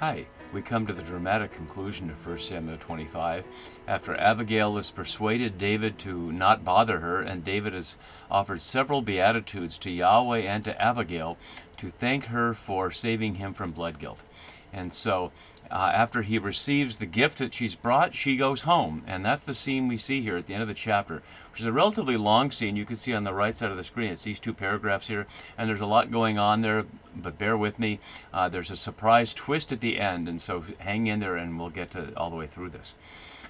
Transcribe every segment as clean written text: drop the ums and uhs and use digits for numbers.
Hi, we come to the dramatic conclusion of 1 Samuel 25. After Abigail has persuaded David to not bother her, and David has offered several beatitudes to Yahweh and to Abigail to thank her for saving him from blood guilt. And so, after he receives the gift that she's brought, she goes home. And that's the scene we see here at the end of the chapter, which is a relatively long scene. You can see on the right side of the screen, it's these two paragraphs here. And there's a lot going on there, but bear with me. There's a surprise twist at the end. And so hang in there and we'll get to all the way through this.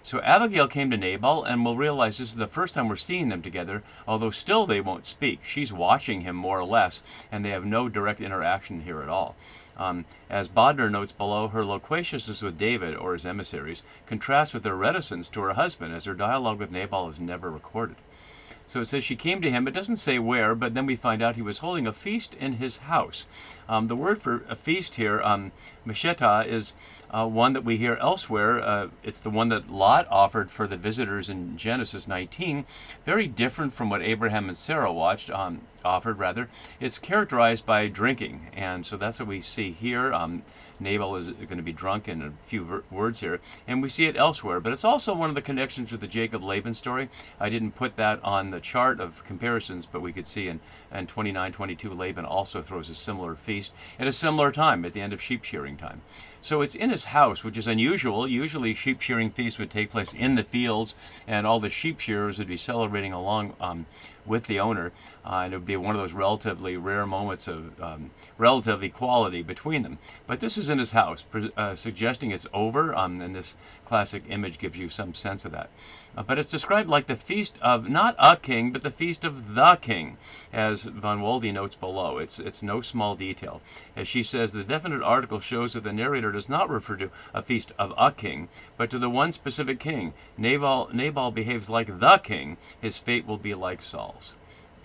So Abigail came to Nabal, and we'll realize this is the first time we're seeing them together, although still they won't speak. She's watching him more or less, and they have no direct interaction here at all. As Bodner notes below, her loquaciousness with David, or his emissaries, contrasts with their reticence to her husband, as her dialogue with Nabal is never recorded. So it says she came to him. It doesn't say where, but then we find out he was holding a feast in his house. The word for a feast here, mesheta, is one that we hear elsewhere. It's the one that Lot offered for the visitors in Genesis 19. Very different from what Abraham and Sarah offered, rather. It's characterized by drinking, and so that's what we see here. Nabal is going to be drunk in a few words here, and we see it elsewhere, but it's also one of the connections with the Jacob-Laban story. I didn't put that on the chart of comparisons, but we could see in 29:22 Laban also throws a similar feast at a similar time, at the end of sheep shearing time. So it's in his house, which is unusual. Usually sheep shearing feasts would take place in the fields, and all the sheep shearers would be celebrating along with the owner, and it would be one of those relatively rare moments of relative equality between them. But this is in his house, suggesting it's over, and this classic image gives you some sense of that. But it's described like the feast of not a king, but the feast of the king, as Von Walde notes below. It's no small detail. As she says, the definite article shows that the narrator does not refer to a feast of a king, but to the one specific king. Nabal behaves like the king. His fate will be like Saul's.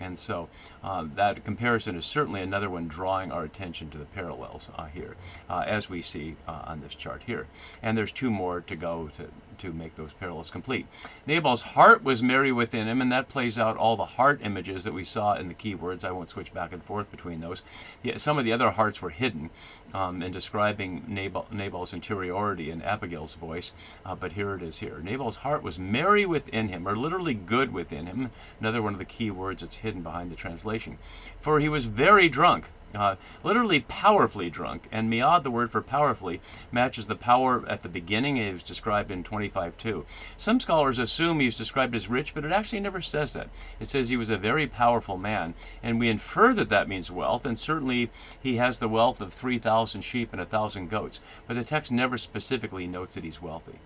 And so that comparison is certainly another one drawing our attention to the parallels here, as we see on this chart here. And there's two more to go to make those parallels complete. Nabal's heart was merry within him, and that plays out all the heart images that we saw in the keywords. I won't switch back and forth between those. Some of the other hearts were hidden in describing Nabal's interiority in Abigail's voice, but here it is here. Nabal's heart was merry within him, or literally good within him. Another one of the key words that's hidden behind the translation. For he was very drunk. Literally powerfully drunk, and miad, the word for powerfully, matches the power at the beginning. It was described in 25:2. Some scholars assume he's described as rich, but it actually never says that. It says he was a very powerful man, and we infer that that means wealth, and certainly he has the wealth of 3,000 sheep and 1,000 goats, but the text never specifically notes that he's wealthy.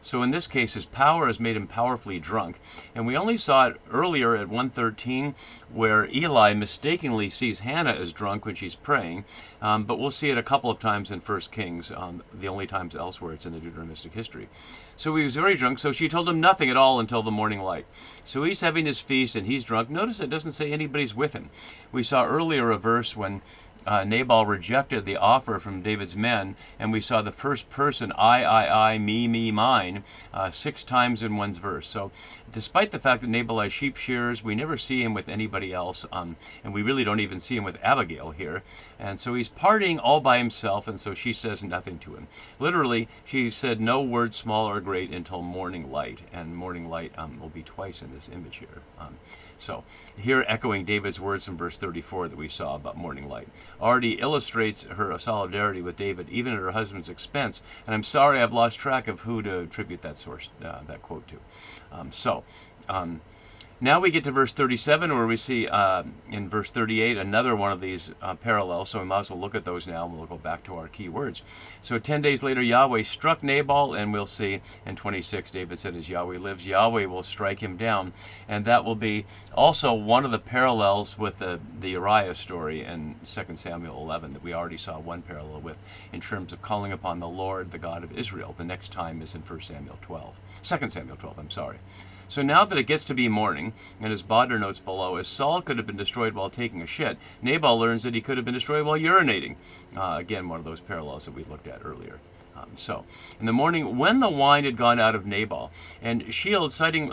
So in this case, his power has made him powerfully drunk. And we only saw it earlier at 1:13, where Eli mistakenly sees Hannah as drunk when she's praying. But we'll see it a couple of times in 1 Kings, the only times elsewhere it's in the Deuteronomistic history. So he was very drunk, so she told him nothing at all until the morning light. So he's having this feast and he's drunk. Notice it doesn't say anybody's with him. We saw earlier a verse when Nabal rejected the offer from David's men, and we saw the first person, I, me, mine, 6 times in one verse. So despite the fact that Nabal has sheep shearers, we never see him with anybody else, and we really don't even see him with Abigail here. And so he's partying all by himself, and so she says nothing to him. Literally, she said no word small or great until morning light, and morning light will be twice in this image here. So here, echoing David's words from verse 34 that we saw about morning light, already illustrates her solidarity with David, even at her husband's expense. And I'm sorry I've lost track of who to attribute that that quote to. Now we get to verse 37, where we see in verse 38 another one of these parallels, so we might as well look at those now, and we'll go back to our key words. So 10 days later, Yahweh struck Nabal, and we'll see in 26, David said, as Yahweh lives, Yahweh will strike him down. And that will be also one of the parallels with the Uriah story in 2 Samuel 11 that we already saw one parallel with in terms of calling upon the Lord, the God of Israel. The next time is in 2 Samuel 12, I'm sorry. So now that it gets to be morning, and as Bodner notes below, as Saul could have been destroyed while taking a shit, Nabal learns that he could have been destroyed while urinating. Again, one of those parallels that we looked at earlier. So, in the morning, when the wine had gone out of Nabal, and Shield, citing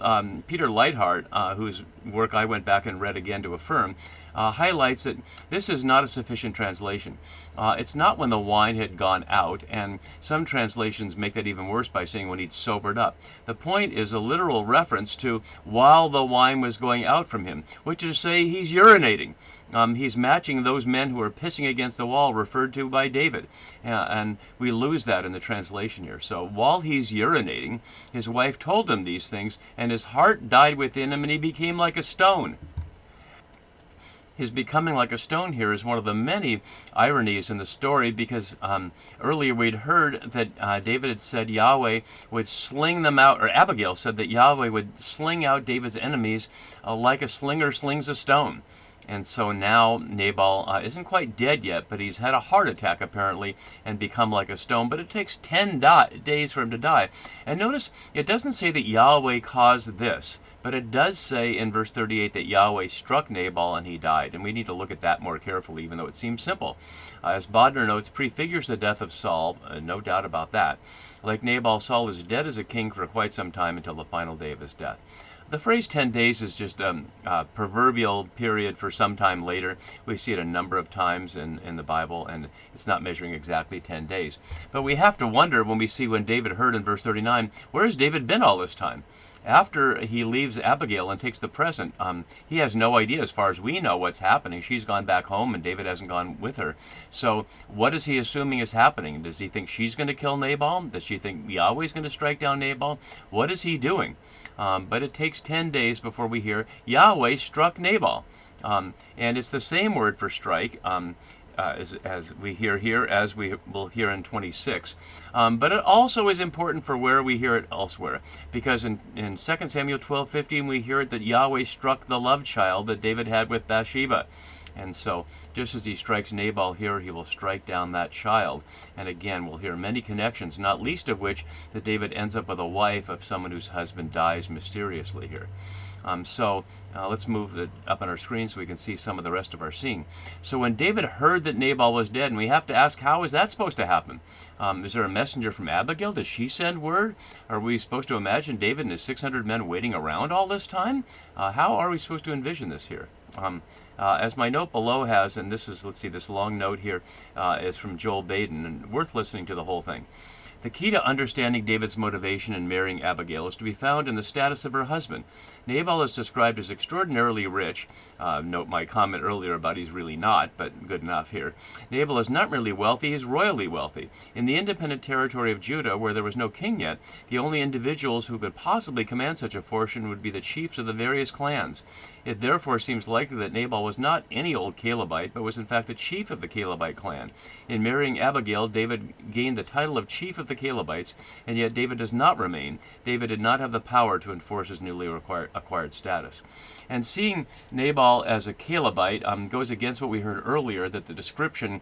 Peter Leithart, whose work I went back and read again to affirm, highlights that this is not a sufficient translation. It's not when the wine had gone out, and some translations make that even worse by saying when he'd sobered up. The point is a literal reference to while the wine was going out from him, which is to say he's urinating. He's matching those men who are pissing against the wall referred to by David. And we lose that in the translation here. So while he's urinating, his wife told him these things, and his heart died within him, and he became like a stone. His becoming like a stone here is one of the many ironies in the story, because earlier we'd heard that David had said Yahweh would sling them out, or Abigail said that Yahweh would sling out David's enemies like a slinger slings a stone. And so now Nabal isn't quite dead yet, but he's had a heart attack apparently and become like a stone. But it takes 10 days for him to die. And notice, it doesn't say that Yahweh caused this, but it does say in verse 38 that Yahweh struck Nabal and he died. And we need to look at that more carefully, even though it seems simple. As Bodner notes, prefigures the death of Saul, no doubt about that. Like Nabal, Saul is dead as a king for quite some time until the final day of his death. The phrase 10 days is just a proverbial period for some time later. We see it a number of times in the Bible, and it's not measuring exactly 10 days. But we have to wonder when we see when David heard in verse 39, where has David been all this time? After he leaves Abigail and takes the present, he has no idea, as far as we know, what's happening. She's gone back home and David hasn't gone with her. So what is he assuming is happening? Does he think she's going to kill Nabal? Does she think Yahweh's going to strike down Nabal? What is he doing? But it takes 10 days before we hear Yahweh struck Nabal. And it's the same word for strike, as we hear here, as we will hear in 26. But it also is important for where we hear it elsewhere, because in 2 Samuel 12:15 we hear it that Yahweh struck the love child that David had with Bathsheba. And so, just as he strikes Nabal here, he will strike down that child. And again, we'll hear many connections, not least of which that David ends up with a wife of someone whose husband dies mysteriously here. Let's move it up on our screen so we can see some of the rest of our scene. So when David heard that Nabal was dead, and we have to ask, how is that supposed to happen? Is there a messenger from Abigail? Does she send word? Are we supposed to imagine David and his 600 men waiting around all this time? How are we supposed to envision this here? As my note below has, and this is, let's see, this long note here is from Joel Baden, and worth listening to the whole thing. The key to understanding David's motivation in marrying Abigail is to be found in the status of her husband. Nabal is described as extraordinarily rich. Note my comment earlier about he's really not, but good enough here. Nabal is not merely wealthy, he's royally wealthy. In the independent territory of Judah, where there was no king yet, the only individuals who could possibly command such a fortune would be the chiefs of the various clans. It therefore seems likely that Nabal was not any old Calebite, but was in fact the chief of the Calebite clan. In marrying Abigail, David gained the title of chief of the Calebites, and yet David does not remain. David did not have the power to enforce his newly acquired status. And seeing Nabal as a Calebite goes against what we heard earlier, that the description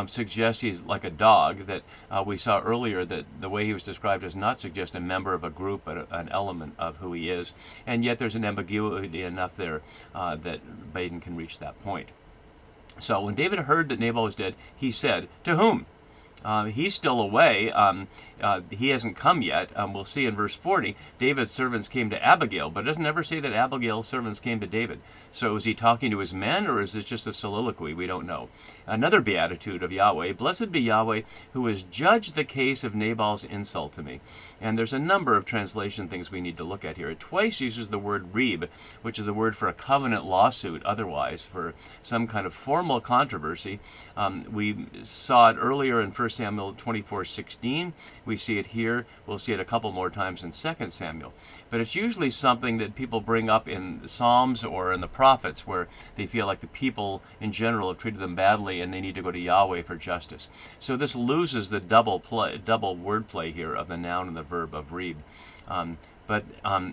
suggests he's like a dog, that we saw earlier that the way he was described does not suggest a member of a group, but an element of who he is. And yet there's an ambiguity enough there that Baden can reach that point. So when David heard that Nabal was dead, he said, "To whom?" He's still away. He hasn't come yet. We'll see in verse 40, David's servants came to Abigail, but it doesn't ever say that Abigail's servants came to David. So is he talking to his men, or is this just a soliloquy? We don't know. Another beatitude of Yahweh, blessed be Yahweh, who has judged the case of Nabal's insult to me. And there's a number of translation things we need to look at here. It twice uses the word reeb, which is the word for a covenant lawsuit, otherwise, for some kind of formal controversy. We saw it earlier in 1 Samuel 24:16. We see it here. We'll see it a couple more times in 2 Samuel. But it's usually something that people bring up in the Psalms or in the prophets, where they feel like the people in general have treated them badly and they need to go to Yahweh for justice. So this loses the double wordplay here of the noun and the verb of reeb. But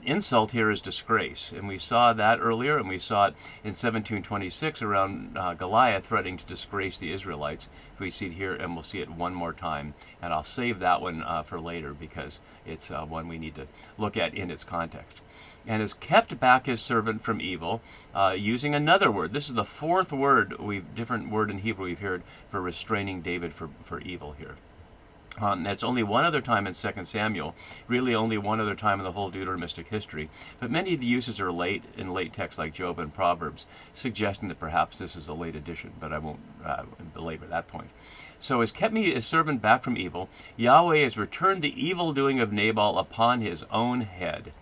insult here is disgrace, and we saw that earlier, and we saw it in 17:26 around Goliath threatening to disgrace the Israelites. We see it here, and we'll see it one more time, and I'll save that one for later because it's one we need to look at in its context. And has kept back his servant from evil, using another word. This is the fourth word, different word in Hebrew we've heard for restraining David for evil here. That's only one other time in 2 Samuel, really only one other time in the whole Deuteronomistic history. But many of the uses are late in late texts like Job and Proverbs, suggesting that perhaps this is a late addition, but I won't belabor that point. So has kept me his servant back from evil. Yahweh has returned the evil doing of Nabal upon his own head.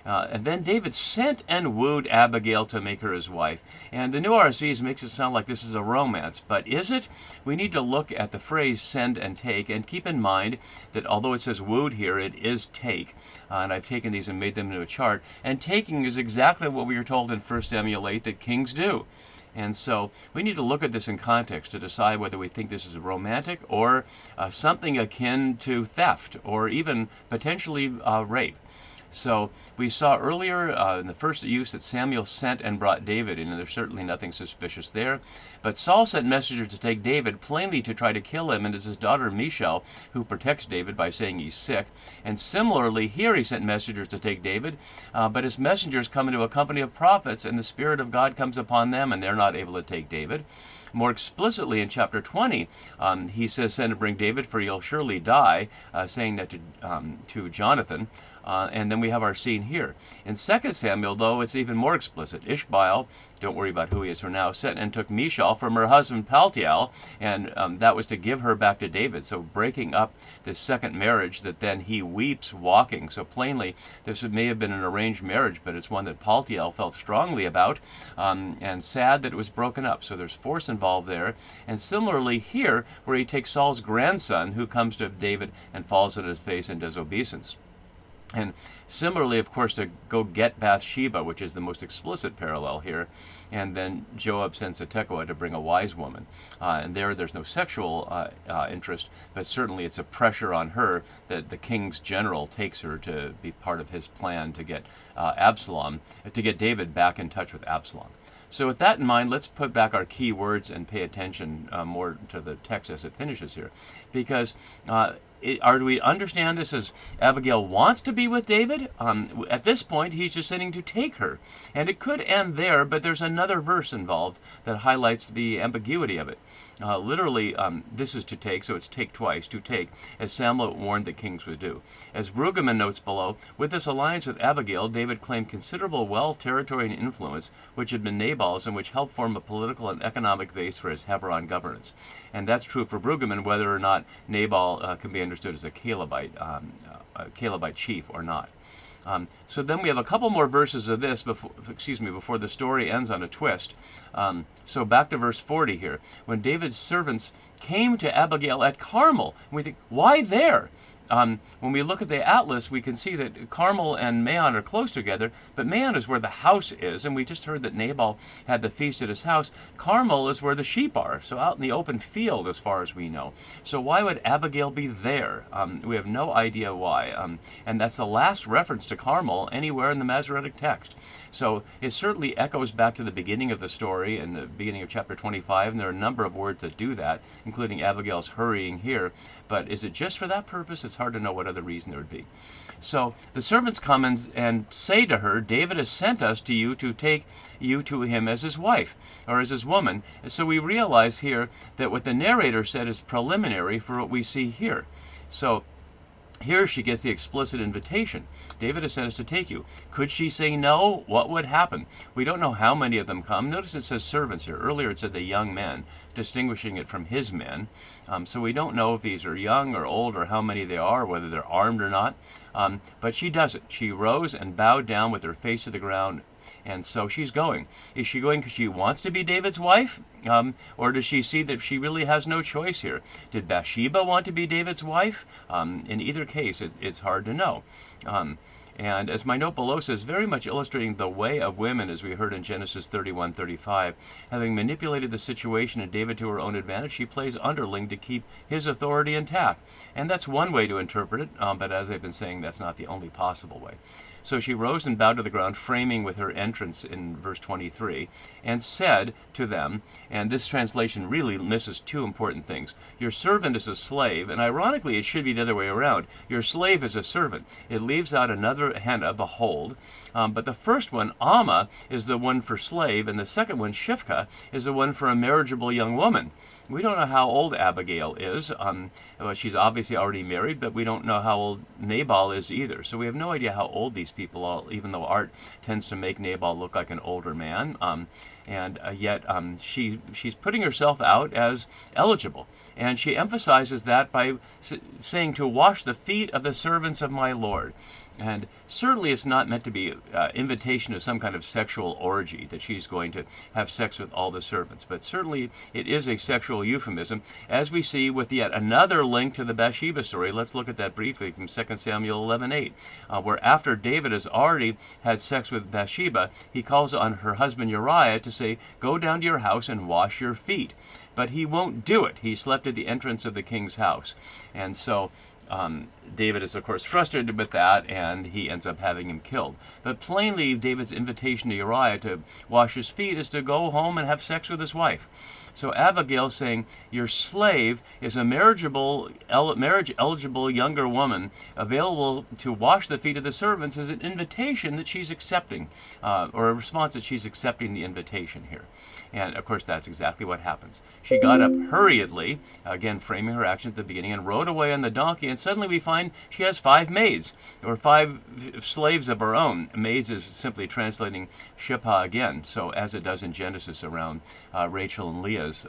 And then David sent and wooed Abigail to make her his wife. And the New RSVs makes it sound like this is a romance, but is it? We need to look at the phrase send and take, and keep in mind that although it says wooed here, it is take. And I've taken these and made them into a chart. And taking is exactly what we are told in 1 Samuel 8 that kings do. And so we need to look at this in context to decide whether we think this is romantic or something akin to theft or even potentially rape. So we saw earlier in the first use that Samuel sent and brought David in, and there's certainly nothing suspicious there. But Saul sent messengers to take David, plainly to try to kill him, and it's his daughter Michal who protects David by saying he's sick. And similarly, here he sent messengers to take David, but his messengers come into a company of prophets, and the Spirit of God comes upon them, and they're not able to take David. More explicitly in chapter 20, he says, send and bring David, for you'll surely die, saying that to Jonathan. And then we have our scene here. In 2 Samuel, though, it's even more explicit. Ishbaal, don't worry about who he is for now, sent and took Michal from her husband Paltiel, and that was to give her back to David. So breaking up this second marriage that then he weeps walking. So plainly, this may have been an arranged marriage, but it's one that Paltiel felt strongly about, and sad that it was broken up. So there's force involved there. And similarly here, where he takes Saul's grandson, who comes to David and falls on his face and does obeisance. And similarly, of course, to go get Bathsheba, which is the most explicit parallel here. And then Joab sends a Tekoa to bring a wise woman. And there's no sexual interest, but certainly it's a pressure on her that the king's general takes her to be part of his plan to get to get David back in touch with Absalom. So with that in mind, let's put back our key words and pay attention more to the text as it finishes here. Because do we understand this as Abigail wants to be with David? At this point, he's just sending to take her. And it could end there, but there's another verse involved that highlights the ambiguity of it. Literally, this is to take, so it's take twice, to take, as Samuel warned the kings would do. As Brueggemann notes below, with this alliance with Abigail, David claimed considerable wealth, territory, and influence, which had been Nabal's and which helped form a political and economic base for his Hebron governance. And that's true for Brueggemann, whether or not Nabal can be understood as a Calebite chief or not. So then we have a couple more verses of this before the story ends on a twist. So back to verse 40 here. When David's servants came to Abigail at Carmel, and we think, why there? When we look at the atlas, we can see that Carmel and Maon are close together, but Maon is where the house is, and we just heard that Nabal had the feast at his house. Carmel is where the sheep are, so out in the open field as far as we know. So why would Abigail be there? We have no idea why, and that's the last reference to Carmel anywhere in the Masoretic text. So it certainly echoes back to the beginning of the story in the beginning of chapter 25, and there are a number of words that do that, including Abigail's hurrying here. But is it just for that purpose? It's hard to know what other reason there would be. So the servants come and say to her, David has sent us to you to take you to him as his wife, or as his woman. And so we realize here that what the narrator said is preliminary for what we see here. So here she gets the explicit invitation. David has sent us to take you. Could she say no? What would happen? We don't know how many of them come. Notice it says servants here. Earlier it said the young men, distinguishing it from his men. So we don't know if these are young or old or how many they are, whether they're armed or not. But she does it. She rose and bowed down with her face to the ground. And so she's going. Is she going because she wants to be David's wife? Or does she see that she really has no choice here? Did Bathsheba want to be David's wife? In either case, it's hard to know. And as my note below says, very much illustrating the way of women, as we heard in Genesis 31:35, having manipulated the situation and David to her own advantage, she plays underling to keep his authority intact. And that's one way to interpret it, but as I've been saying, that's not the only possible way. So she rose and bowed to the ground, framing with her entrance in verse 23, and said to them, and this translation really misses two important things. Your servant is a slave, and ironically it should be the other way around. Your slave is a servant. It leaves out another henna, behold. But the first one, Amma, is the one for slave, and the second one, Shifka, is the one for a marriageable young woman. We don't know how old Abigail is. Well, she's obviously already married, but we don't know how old Nabal is either. So we have no idea how old these people are, even though art tends to make Nabal look like an older man. Yet she's putting herself out as eligible. And she emphasizes that by saying to wash the feet of the servants of my Lord. And certainly it's not meant to be an invitation to some kind of sexual orgy, that she's going to have sex with all the servants. But certainly it is a sexual euphemism, as we see with yet another link to the Bathsheba story. Let's look at that briefly from 2 Samuel 11:8, where after David has already had sex with Bathsheba, he calls on her husband Uriah to say, go down to your house and wash your feet. But he won't do it. He slept at the entrance of the king's house. And so David is, of course, frustrated with that, and he ends up having him killed. But plainly, David's invitation to Uriah to wash his feet is to go home and have sex with his wife. So Abigail saying, your slave is a marriage-eligible younger woman available to wash the feet of the servants, is an invitation that she's accepting, or a response that she's accepting the invitation here. And, of course, that's exactly what happens. She got up hurriedly, again framing her action at the beginning, and rode away on the donkey, and suddenly we find she has 5 maids, or 5 slaves of her own. Maids is simply translating Shipha again, so as it does in Genesis around Rachel and Leah's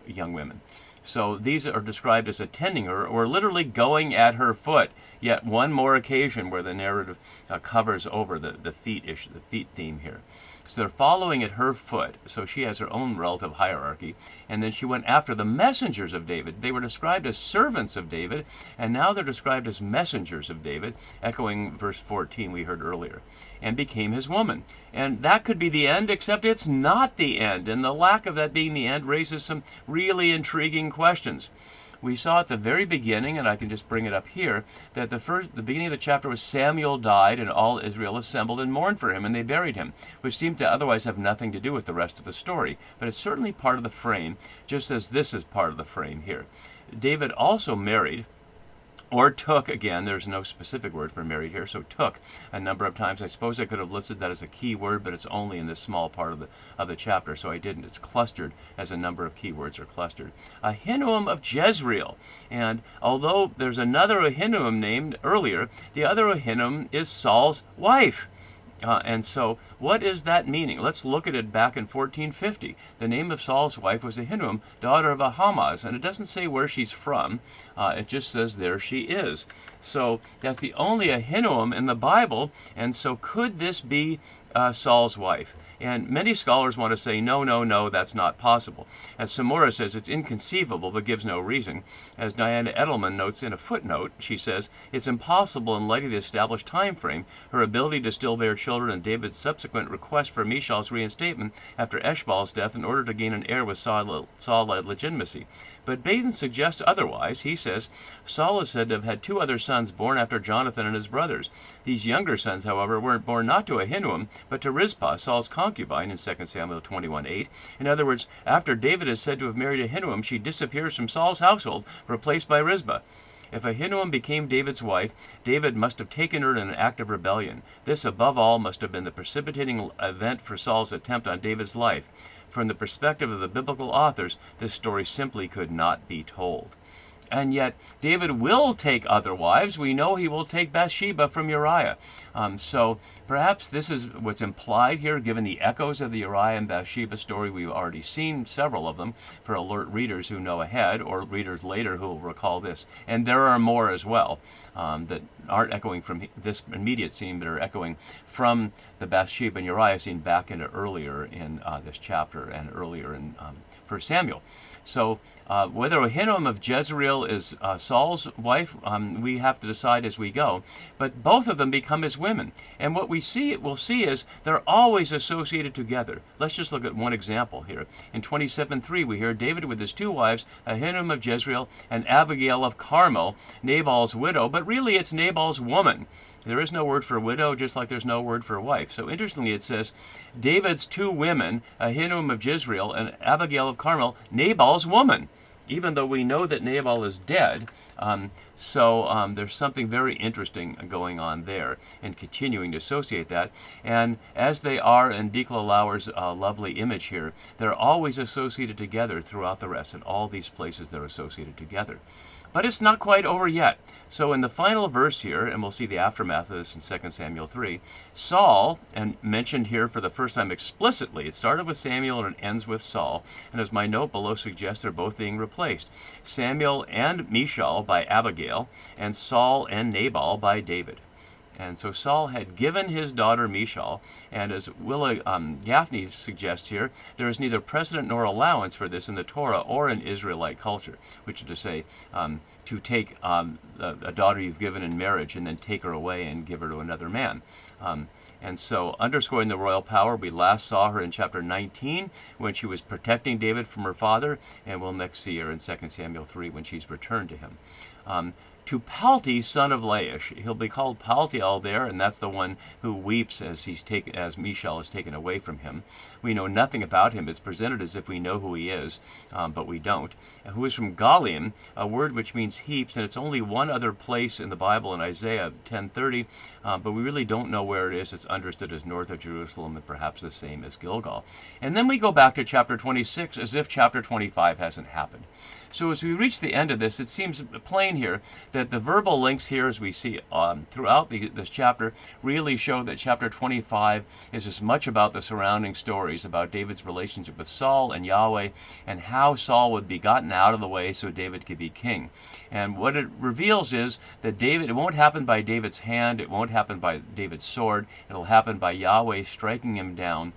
young women. So these are described as attending her, or literally going at her foot. Yet one more occasion where the narrative covers over the feet theme here. So they're following at her foot, so she has her own relative hierarchy. And then she went after the messengers of David. They were described as servants of David, and now they're described as messengers of David, echoing verse 14 we heard earlier, and became his woman. And that could be the end, except it's not the end, and the lack of that being the end raises some really intriguing questions. We saw at the very beginning, and I can just bring it up here, that the beginning of the chapter was Samuel died, and all Israel assembled and mourned for him, and they buried him, which seemed to otherwise have nothing to do with the rest of the story. But it's certainly part of the frame, just as this is part of the frame here. David also married, or took, again, there's no specific word for married here, so took a number of times. I suppose I could have listed that as a key word, but it's only in this small part of the chapter, so I didn't. It's clustered as a number of key words are clustered. Ahinoam of Jezreel. And although there's another Ahinoam named earlier, the other Ahinoam is Saul's wife. And so what is that meaning? Let's look at it back in 1450. The name of Saul's wife was Ahinoam, daughter of Ahimaaz, and it doesn't say where she's from. It just says there she is. So that's the only Ahinoam in the Bible, and so could this be Saul's wife? And many scholars want to say, no, that's not possible. As Samora says, it's inconceivable, but gives no reason. As Diana Edelman notes in a footnote, she says, it's impossible in light of the established time frame, her ability to still bear children, and David's subsequent request for Michal's reinstatement after Eshbal's death in order to gain an heir with Saul-led legitimacy. But Baden suggests otherwise. He says, Saul is said to have had 2 other sons born after Jonathan and his brothers. These younger sons, however, weren't born not to Ahinoam, but to Rizpah, Saul's concubine, in 2 Samuel 21:8. In other words, after David is said to have married Ahinoam, she disappears from Saul's household, replaced by Rizpah. If Ahinoam became David's wife, David must have taken her in an act of rebellion. This, above all, must have been the precipitating event for Saul's attempt on David's life. From the perspective of the biblical authors, this story simply could not be told. And yet, David will take other wives. We know he will take Bathsheba from Uriah. So perhaps this is what's implied here, given the echoes of the Uriah and Bathsheba story. We've already seen several of them for alert readers who know ahead, or readers later who will recall this. And there are more as well that aren't echoing from this immediate scene, but are echoing from the Bathsheba and Uriah scene back into earlier in this chapter and earlier in 1 Samuel. So whether Ahinoam of Jezreel is Saul's wife, we have to decide as we go. But both of them become his women. And what we'll see is they're always associated together. Let's just look at one example here. In 27:3, we hear David with his 2 wives, Ahinoam of Jezreel and Abigail of Carmel, Nabal's widow. But really it's Nabal's woman. There is no word for widow, just like there's no word for wife. So interestingly, it says, David's two women, Ahinoam of Jezreel and Abigail of Carmel, Nabal's woman. Even though we know that Nabal is dead, there's something very interesting going on there, and continuing to associate that. And as they are in Dikla Lauer's lovely image here, they're always associated together throughout the rest. In all these places, they're associated together. But it's not quite over yet. So in the final verse here, and we'll see the aftermath of this in 2 Samuel 3, Saul, and mentioned here for the first time explicitly, it started with Samuel and it ends with Saul. And as my note below suggests, they're both being replaced. Samuel and Michal by Abigail, and Saul and Nabal by David. And so Saul had given his daughter Michal, and as Willa Gaffney suggests here, there is neither precedent nor allowance for this in the Torah or in Israelite culture, which is to say, to take a daughter you've given in marriage and then take her away and give her to another man. And so, underscoring the royal power, we last saw her in chapter 19 when she was protecting David from her father, and we'll next see her in 2 Samuel 3 when she's returned to him. To Palti, son of Laish. He'll be called Paltiel there, and that's the one who weeps as Michal is taken away from him. We know nothing about him. It's presented as if we know who he is, but we don't. Who is from Galim, a word which means heaps, and it's only one other place in the Bible in Isaiah 10:30, but we really don't know where it is. It's understood as north of Jerusalem and perhaps the same as Gilgal. And then we go back to chapter 26 as if chapter 25 hasn't happened. So as we reach the end of this, it seems plain here that the verbal links here, as we see throughout this chapter, really show that chapter 25 is as much about the surrounding stories, about David's relationship with Saul and Yahweh, and how Saul would be gotten out of the way so David could be king. And what it reveals is that it won't happen by David's hand, it won't happen by David's sword, it'll happen by Yahweh striking him down.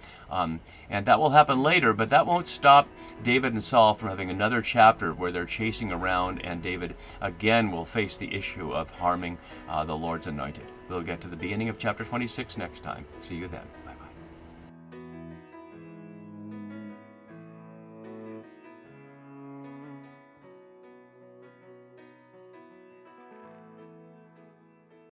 And that will happen later, but that won't stop David and Saul from having another chapter where they're chasing around, and David again will face the issue of harming the Lord's anointed. We'll get to the beginning of chapter 26 next time. See you then.